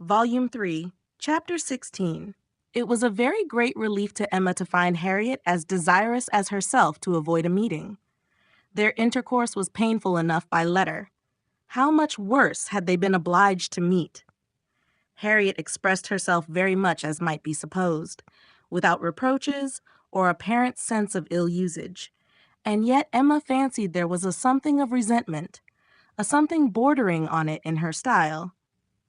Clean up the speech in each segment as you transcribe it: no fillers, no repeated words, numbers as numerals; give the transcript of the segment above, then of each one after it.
Volume 3, Chapter 16. It was a very great relief to Emma to find Harriet as desirous as herself to avoid a meeting. Their intercourse was painful enough by letter. How much worse had they been obliged to meet? Harriet expressed herself very much as might be supposed, without reproaches or apparent sense of ill usage, and yet Emma fancied there was a something of resentment, a something bordering on it in her style,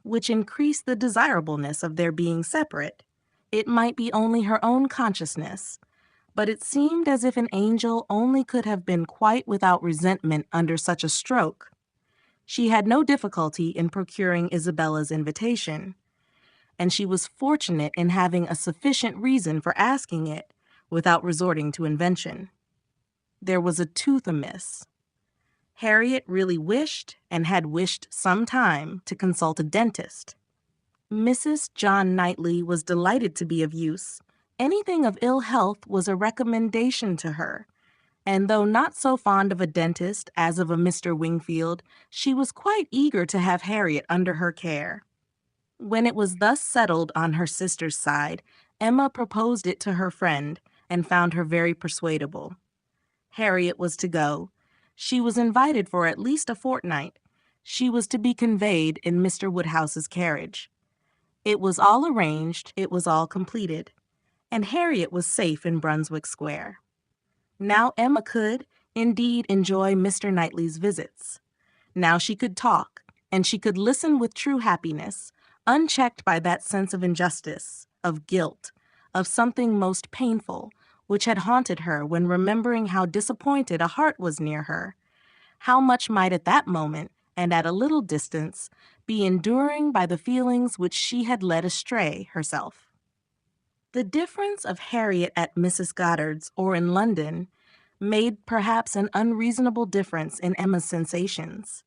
which increased the desirableness of their being separate. It might be only her own consciousness, but it seemed as if an angel only could have been quite without resentment under such a stroke. She had no difficulty in procuring Isabella's invitation, and she was fortunate in having a sufficient reason for asking it without resorting to invention. There was a tooth amiss. Harriet really wished, and had wished some time, to consult a dentist. Mrs. John Knightley was delighted to be of use. Anything of ill health was a recommendation to her, and though not so fond of a dentist as of a Mr. Wingfield, she was quite eager to have Harriet under her care. When it was thus settled on her sister's side, Emma proposed it to her friend, and found her very persuadable. Harriet was to go. She was invited for at least a fortnight. She was to be conveyed in Mr. Woodhouse's carriage. It was all arranged, it was all completed, and Harriet was safe in Brunswick Square. Now Emma could, indeed, enjoy Mr. Knightley's visits. Now she could talk, and she could listen with true happiness, unchecked by that sense of injustice, of guilt, of something most painful, which had haunted her when remembering how disappointed a heart was near her. How much might at that moment, and at a little distance, be enduring by the feelings which she had led astray herself. The difference of Harriet at Mrs. Goddard's or in London made perhaps an unreasonable difference in Emma's sensations.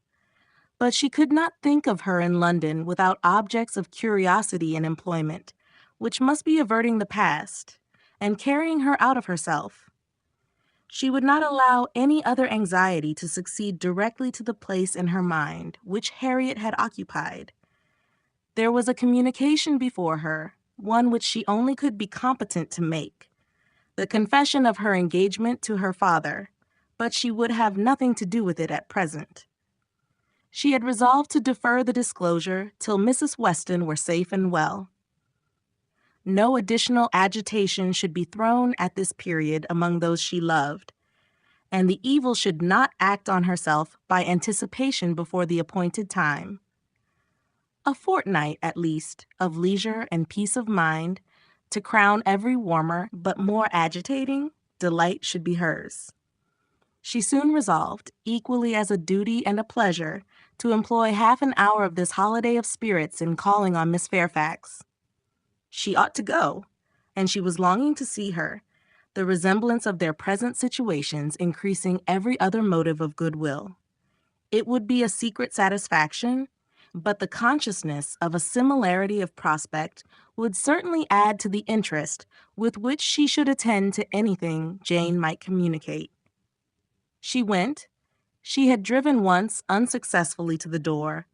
But she could not think of her in London without objects of curiosity and employment, which must be averting the past, and carrying her out of herself. She would not allow any other anxiety to succeed directly to the place in her mind which Harriet had occupied. There was a communication before her, one which she only could be competent to make, the confession of her engagement to her father, but she would have nothing to do with it at present. She had resolved to defer the disclosure till Mrs. Weston were safe and well. No additional agitation should be thrown at this period among those she loved, and the evil should not act on herself by anticipation before the appointed time. A fortnight, at least, of leisure and peace of mind, to crown every warmer but more agitating delight should be hers. She soon resolved, equally as a duty and a pleasure, to employ half an hour of this holiday of spirits in calling on Miss Fairfax. She ought to go, and she was longing to see her, the resemblance of their present situations increasing every other motive of goodwill. It would be a secret satisfaction, but the consciousness of a similarity of prospect would certainly add to the interest with which she should attend to anything Jane might communicate. She went. She had driven once unsuccessfully to the door,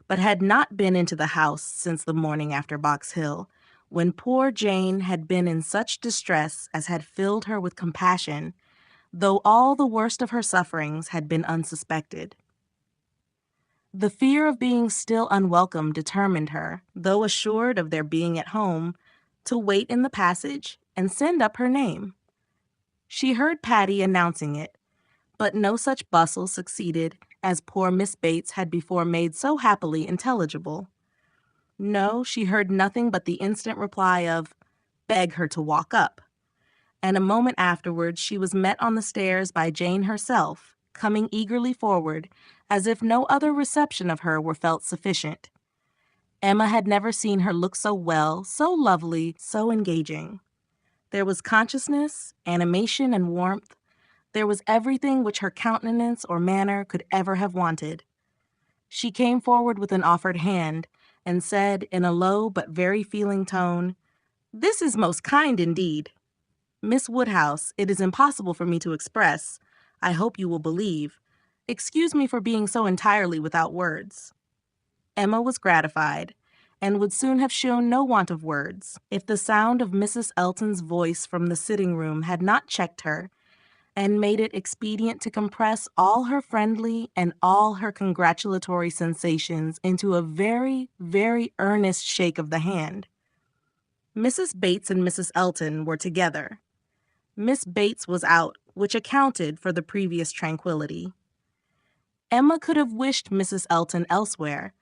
but had not been into the house since the morning after Box Hill, when poor Jane had been in such distress as had filled her with compassion, though all the worst of her sufferings had been unsuspected. The fear of being still unwelcome determined her, though assured of their being at home, to wait in the passage and send up her name. She heard Patty announcing it, but no such bustle succeeded as poor Miss Bates had before made so happily intelligible. No, she heard nothing but the instant reply of, "Beg her to walk up," and a moment afterwards she was met on the stairs by Jane herself, coming eagerly forward, as if no other reception of her were felt sufficient. Emma had never seen her look so well, so lovely, so engaging. There was consciousness, animation, and warmth. There was everything which her countenance or manner could ever have wanted. She came forward with an offered hand, and said in a low but very feeling tone, "This is most kind indeed. Miss Woodhouse, it is impossible for me to express, I hope you will believe. Excuse me for being so entirely without words." Emma was gratified, and would soon have shown no want of words if the sound of Mrs. Elton's voice from the sitting room had not checked her and made it expedient to compress all her friendly and all her congratulatory sensations into a very, very earnest shake of the hand. Mrs. Bates and Mrs. Elton were together. Miss Bates was out, which accounted for the previous tranquility. Emma could have wished Mrs. Elton elsewhere,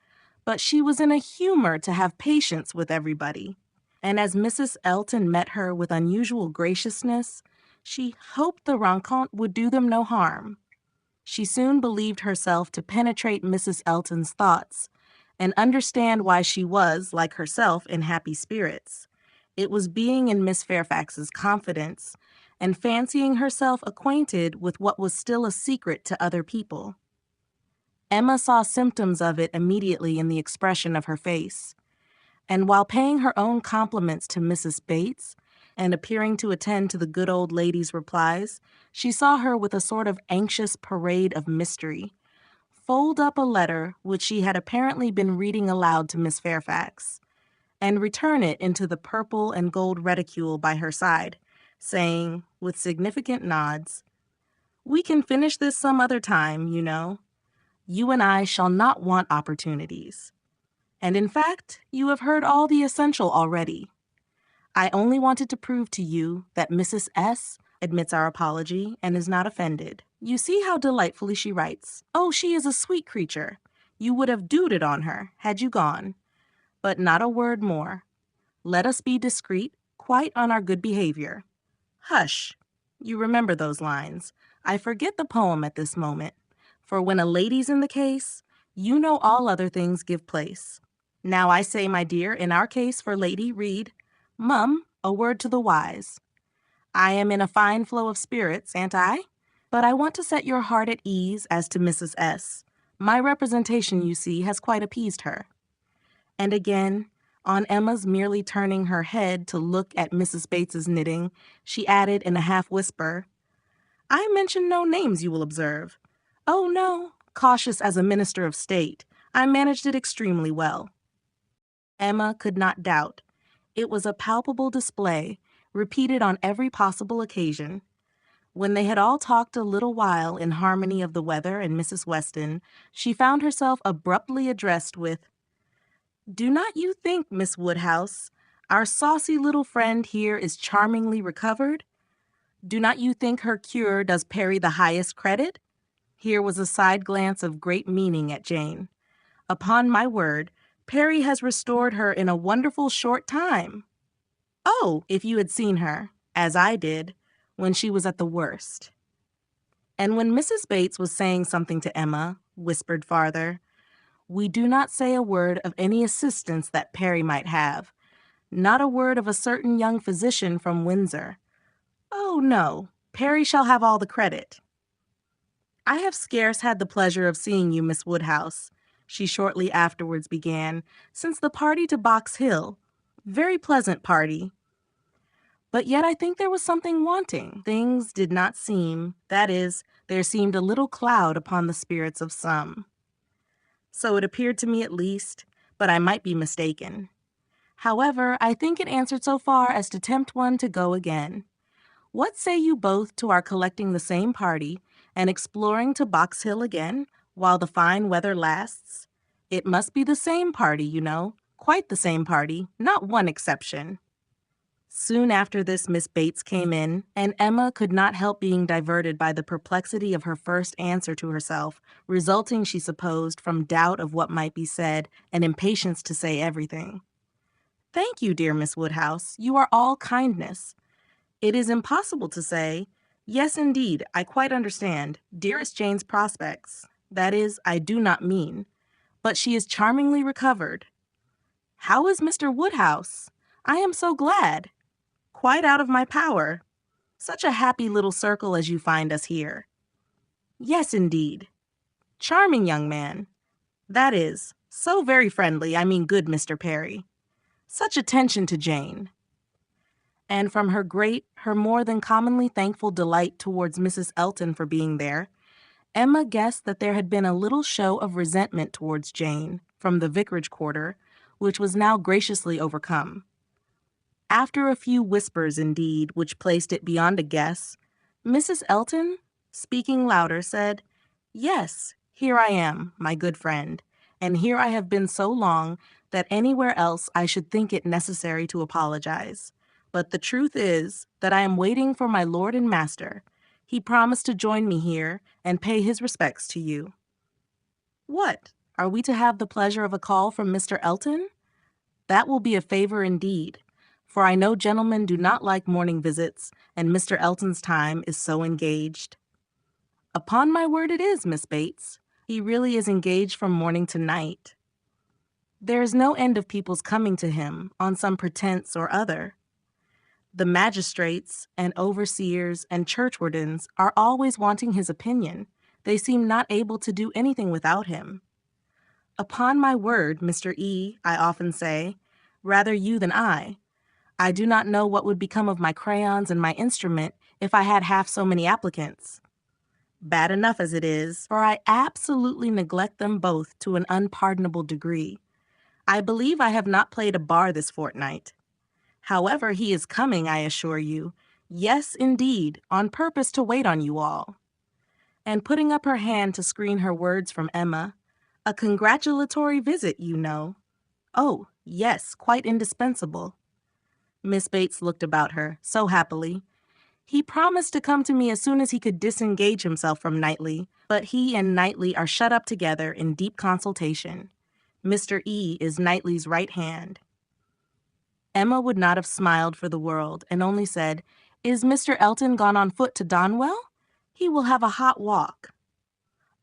but she was in a humor to have patience with everybody, and as Mrs. Elton met her with unusual graciousness, she hoped the rencontre would do them no harm. She soon believed herself to penetrate Mrs. Elton's thoughts and understand why she was, like herself, in happy spirits. It was being in Miss Fairfax's confidence and fancying herself acquainted with what was still a secret to other people. Emma saw symptoms of it immediately in the expression of her face, and while paying her own compliments to Mrs. Bates and appearing to attend to the good old lady's replies, she saw her with a sort of anxious parade of mystery fold up a letter which she had apparently been reading aloud to Miss Fairfax, and return it into the purple and gold reticule by her side, saying, with significant nods, "We can finish this some other time, you know. You and I shall not want opportunities. And in fact, you have heard all the essential already. I only wanted to prove to you that Mrs. S. admits our apology and is not offended. You see how delightfully she writes. Oh, she is a sweet creature. You would have dooted on her had you gone. But not a word more. Let us be discreet, quite on our good behavior. Hush! You remember those lines. I forget the poem at this moment, for when a lady's in the case, you know all other things give place. Now I say, my dear, in our case for lady, read, Mum, a word to the wise. I am in a fine flow of spirits, ain't I? But I want to set your heart at ease as to Mrs. S. My representation, you see, has quite appeased her. And again, on Emma's merely turning her head to look at Mrs. Bates's knitting, she added in a half-whisper, I mention no names, you will observe. Oh, no, cautious as a minister of state, I managed it extremely well. Emma could not doubt. It was a palpable display, repeated on every possible occasion. When they had all talked a little while in harmony of the weather and Mrs. Weston, she found herself abruptly addressed with, Do not you think, Miss Woodhouse, our saucy little friend here is charmingly recovered? Do not you think her cure does Perry the highest credit? Here was a side glance of great meaning at Jane. Upon my word, Perry has restored her in a wonderful short time. Oh, if you had seen her, as I did, when she was at the worst. And when Mrs. Bates was saying something to Emma, whispered farther, We do not say a word of any assistance that Perry might have, not a word of a certain young physician from Windsor. Oh, no, Perry shall have all the credit. I have scarce had the pleasure of seeing you, Miss Woodhouse, she shortly afterwards began, since the party to Box Hill. Very pleasant party. But yet I think there was something wanting. Things did not seem, that is, there seemed a little cloud upon the spirits of some. So it appeared to me at least, but I might be mistaken. However, I think it answered so far as to tempt one to go again. What say you both to our collecting the same party and exploring to Box Hill again, while the fine weather lasts? It must be the same party, you know, quite the same party, not one exception. Soon after this, Miss Bates came in, and Emma could not help being diverted by the perplexity of her first answer to herself, resulting, she supposed, from doubt of what might be said and impatience to say everything. Thank you, dear Miss Woodhouse. You are all kindness. It is impossible to say, yes, indeed, I quite understand, dearest Jane's prospects. That is, I do not mean. But she is charmingly recovered. How is Mr. Woodhouse? I am so glad. Quite out of my power. Such a happy little circle as you find us here. Yes, indeed. Charming young man. That is, so very friendly, I mean good Mr. Perry. Such attention to Jane. And from her more than commonly thankful delight towards Mrs. Elton for being there, Emma guessed that there had been a little show of resentment towards Jane, from the vicarage quarter, which was now graciously overcome. After a few whispers, indeed, which placed it beyond a guess, Mrs. Elton, speaking louder, said, "Yes, here I am, my good friend, and here I have been so long that anywhere else I should think it necessary to apologize. But the truth is that I am waiting for my lord and master. He promised to join me here and pay his respects to you." "What? Are we to have the pleasure of a call from Mr. Elton? That will be a favor indeed, for I know gentlemen do not like morning visits, and Mr. Elton's time is so engaged." "Upon my word it is, Miss Bates. He really is engaged from morning to night. There is no end of people's coming to him on some pretense or other. The magistrates and overseers and churchwardens are always wanting his opinion. They seem not able to do anything without him. Upon my word, Mr. E., I often say, rather you than I. I do not know what would become of my crayons and my instrument if I had half so many applicants. Bad enough as it is, for I absolutely neglect them both to an unpardonable degree. I believe I have not played a bar this fortnight. However, he is coming, I assure you. Yes, indeed, on purpose to wait on you all." And putting up her hand to screen her words from Emma, "A congratulatory visit, you know." "Oh, yes, quite indispensable." Miss Bates looked about her, so happily. "He promised to come to me as soon as he could disengage himself from Knightley, but he and Knightley are shut up together in deep consultation. Mr. E. is Knightley's right hand." Emma would not have smiled for the world, and only said, "Is Mr. Elton gone on foot to Donwell? He will have a hot walk."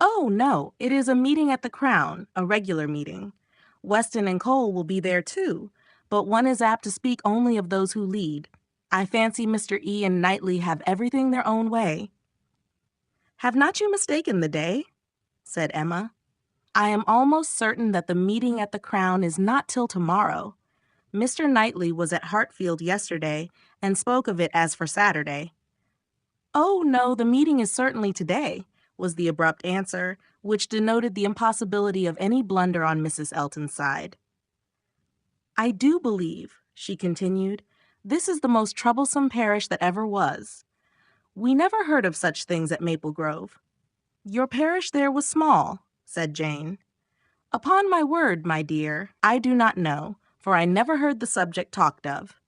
"Oh, no, it is a meeting at the Crown, a regular meeting. Weston and Cole will be there too, but one is apt to speak only of those who lead. I fancy Mr. E. and Knightley have everything their own way." "Have not you mistaken the day?" said Emma. "I am almost certain that the meeting at the Crown is not till tomorrow. Mr. Knightley was at Hartfield yesterday and spoke of it as for Saturday." "Oh, no, the meeting is certainly today," was the abrupt answer, which denoted the impossibility of any blunder on Mrs. Elton's side. "I do believe," she continued, "this is the most troublesome parish that ever was. We never heard of such things at Maple Grove." "Your parish there was small," said Jane. "Upon my word, my dear, I do not know, for I never heard the subject talked of.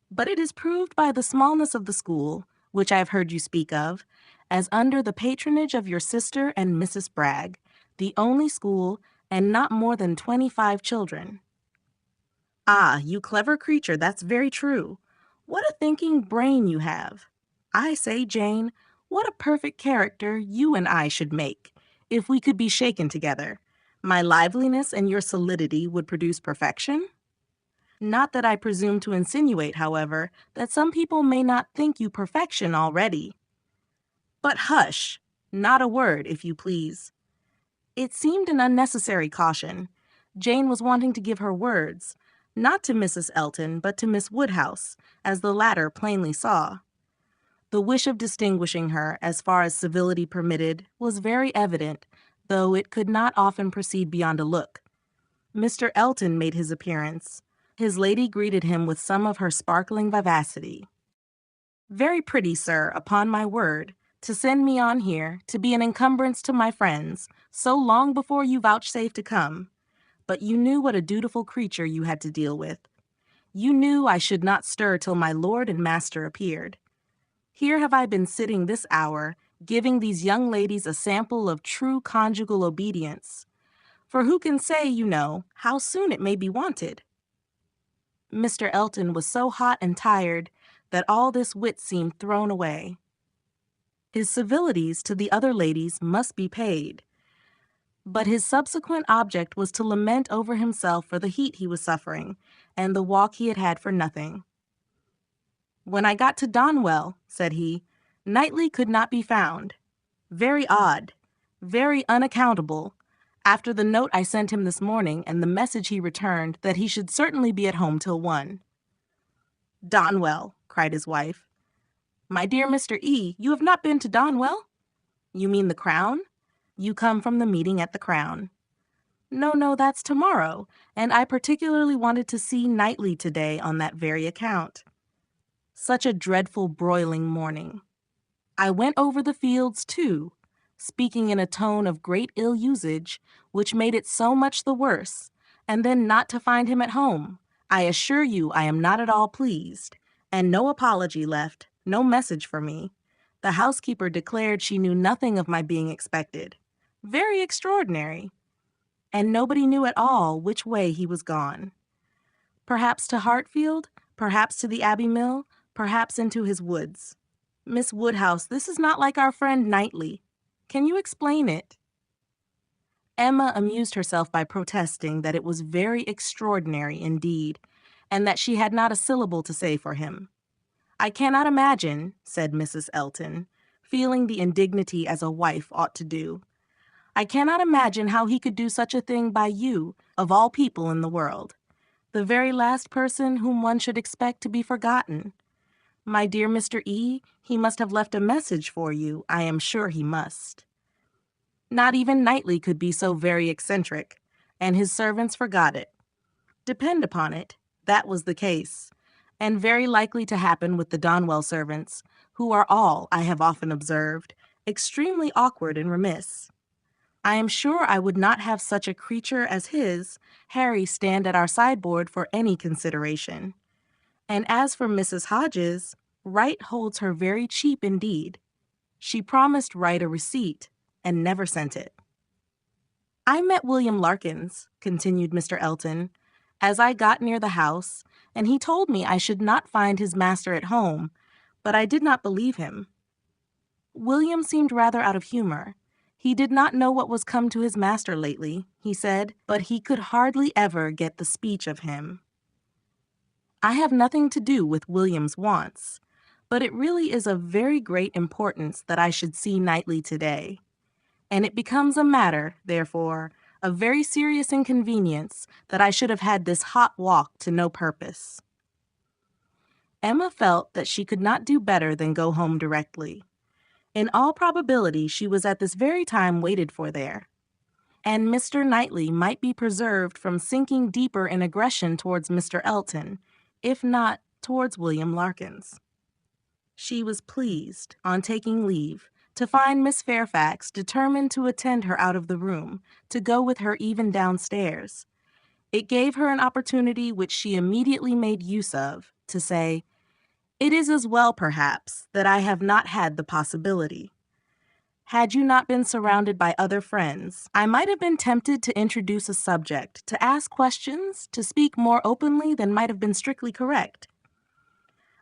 But it is proved by the smallness of the school, which I have heard you speak of, as under the patronage of your sister and Mrs. Bragg, the only school, and not more than 25 children." "Ah, you clever creature, that's very true. What a thinking brain you have. I say, Jane, what a perfect character you and I should make, if we could be shaken together. My liveliness and your solidity would produce perfection. Not that I presume to insinuate, however, that some people may not think you perfection already. But hush, not a word, if you please." It seemed an unnecessary caution. Jane was wanting to give her words, not to Mrs. Elton, but to Miss Woodhouse, as the latter plainly saw. The wish of distinguishing her, as far as civility permitted, was very evident, though it could not often proceed beyond a look. Mr. Elton made his appearance. His lady greeted him with some of her sparkling vivacity. "Very pretty, sir, upon my word, to send me on here, to be an encumbrance to my friends, so long before you vouchsafed to come. But you knew what a dutiful creature you had to deal with. You knew I should not stir till my lord and master appeared. Here have I been sitting this hour, giving these young ladies a sample of true conjugal obedience. For who can say, you know, how soon it may be wanted?" Mr. Elton was so hot and tired that all this wit seemed thrown away. His civilities to the other ladies must be paid, but his subsequent object was to lament over himself for the heat he was suffering and the walk he had had for nothing. "When I got to Donwell," said he, "Knightley could not be found. Very odd, very unaccountable, after the note I sent him this morning and the message he returned that he should certainly be at home till 1. "Donwell," cried his wife. "My dear Mr. E., you have not been to Donwell? You mean the Crown? You come from the meeting at the Crown." No, that's tomorrow, and I particularly wanted to see Knightley today on that very account. Such a dreadful broiling morning. I went over the fields too, speaking in a tone of great ill usage, which made it so much the worse, and then not to find him at home. I assure you I am not at all pleased, and no apology left, no message for me. The housekeeper declared she knew nothing of my being expected. Very extraordinary. And nobody knew at all which way he was gone. Perhaps to Hartfield, perhaps to the Abbey Mill, perhaps into his woods. Miss Woodhouse, this is not like our friend Knightley. Can you explain it? Emma amused herself by protesting that it was very extraordinary indeed, and that she had not a syllable to say for him. I cannot imagine, said Mrs. Elton, feeling the indignity as a wife ought to do. I cannot imagine how he could do such a thing by you, of all people in the world. The very last person whom one should expect to be forgotten. My dear Mr. E., he must have left a message for you, I am sure he must. Not even Knightley could be so very eccentric, and his servants forgot it. Depend upon it, that was the case, and very likely to happen with the Donwell servants, who are all, I have often observed, extremely awkward and remiss. I am sure I would not have such a creature as his, Harry, stand at our sideboard for any consideration. And as for Mrs. Hodges, Wright holds her very cheap indeed. She promised Wright a receipt, and never sent it. I met William Larkins, continued Mr. Elton, as I got near the house, and he told me I should not find his master at home, but I did not believe him. William seemed rather out of humor. He did not know what was come to his master lately, he said, but he could hardly ever get the speech of him. I have nothing to do with William's wants, but it really is of very great importance that I should see Knightley today, and it becomes a matter, therefore, of very serious inconvenience that I should have had this hot walk to no purpose. Emma felt that she could not do better than go home directly. In all probability, she was at this very time waited for there, and Mr. Knightley might be preserved from sinking deeper in aggression towards Mr. Elton, if not towards William Larkins. She was pleased, on taking leave, to find Miss Fairfax determined to attend her out of the room, to go with her even downstairs. It gave her an opportunity which she immediately made use of, to say, "It is as well, perhaps, that I have not had the possibility. Had you not been surrounded by other friends, I might have been tempted to introduce a subject, to ask questions, to speak more openly than might have been strictly correct.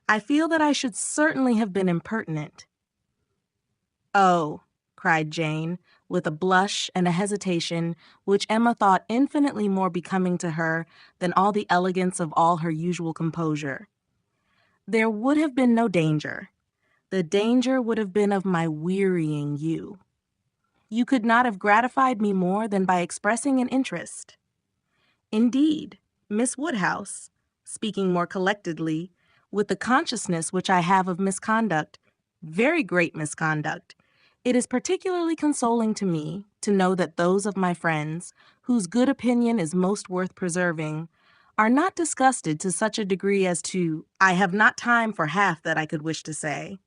I feel that I should certainly have been impertinent." "Oh," cried Jane, with a blush and a hesitation which Emma thought infinitely more becoming to her than all the elegance of all her usual composure. "There would have been no danger. The danger would have been of my wearying you. You could not have gratified me more than by expressing an interest. Indeed, Miss Woodhouse, speaking more collectedly, with the consciousness which I have of misconduct, very great misconduct, it is particularly consoling to me to know that those of my friends, whose good opinion is most worth preserving, are not disgusted to such a degree as to, I have not time for half that I could wish to say.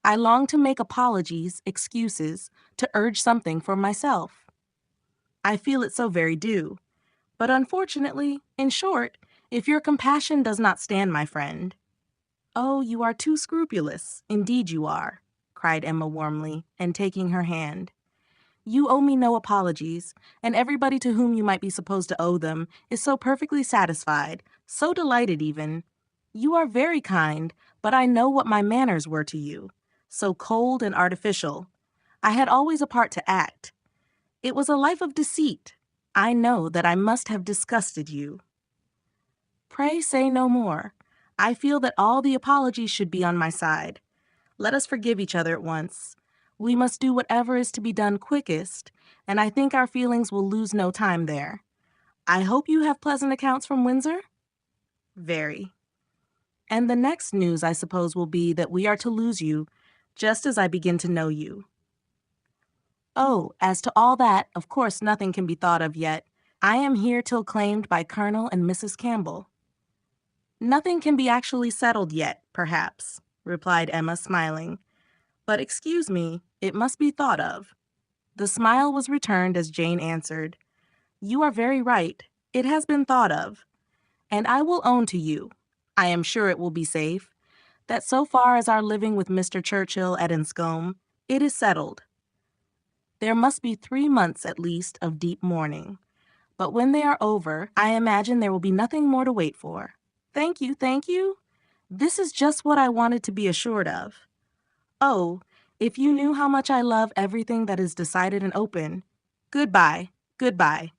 I long to make apologies, excuses, to urge something for myself. I feel it so very due. But unfortunately, in short, if your compassion does not stand my friend—" "Oh, you are too scrupulous, indeed you are," cried Emma warmly, and taking her hand. "You owe me no apologies, and everybody to whom you might be supposed to owe them is so perfectly satisfied, so delighted even. You are very kind, but I know what my manners were to you, so cold and artificial. I had always a part to act. It was a life of deceit. I know that I must have disgusted you. Pray say no more. I feel that all the apologies should be on my side. Let us forgive each other at once. We must do whatever is to be done quickest, and I think our feelings will lose no time there. I hope you have pleasant accounts from Windsor?" "Very. And the next news, I suppose, will be that we are to lose you, just as I begin to know you." "Oh, as to all that, of course nothing can be thought of yet. I am here till claimed by Colonel and Mrs. Campbell." "Nothing can be actually settled yet, perhaps," replied Emma, smiling. "But excuse me, it must be thought of." The smile was returned as Jane answered, "You are very right. It has been thought of. And I will own to you, I am sure it will be safe, that so far as our living with Mr. Churchill at Enscombe, it is settled. There must be 3 months at least of deep mourning. But when they are over, I imagine there will be nothing more to wait for." "Thank you, thank you. This is just what I wanted to be assured of. Oh, if you knew how much I love everything that is decided and open. Goodbye, goodbye."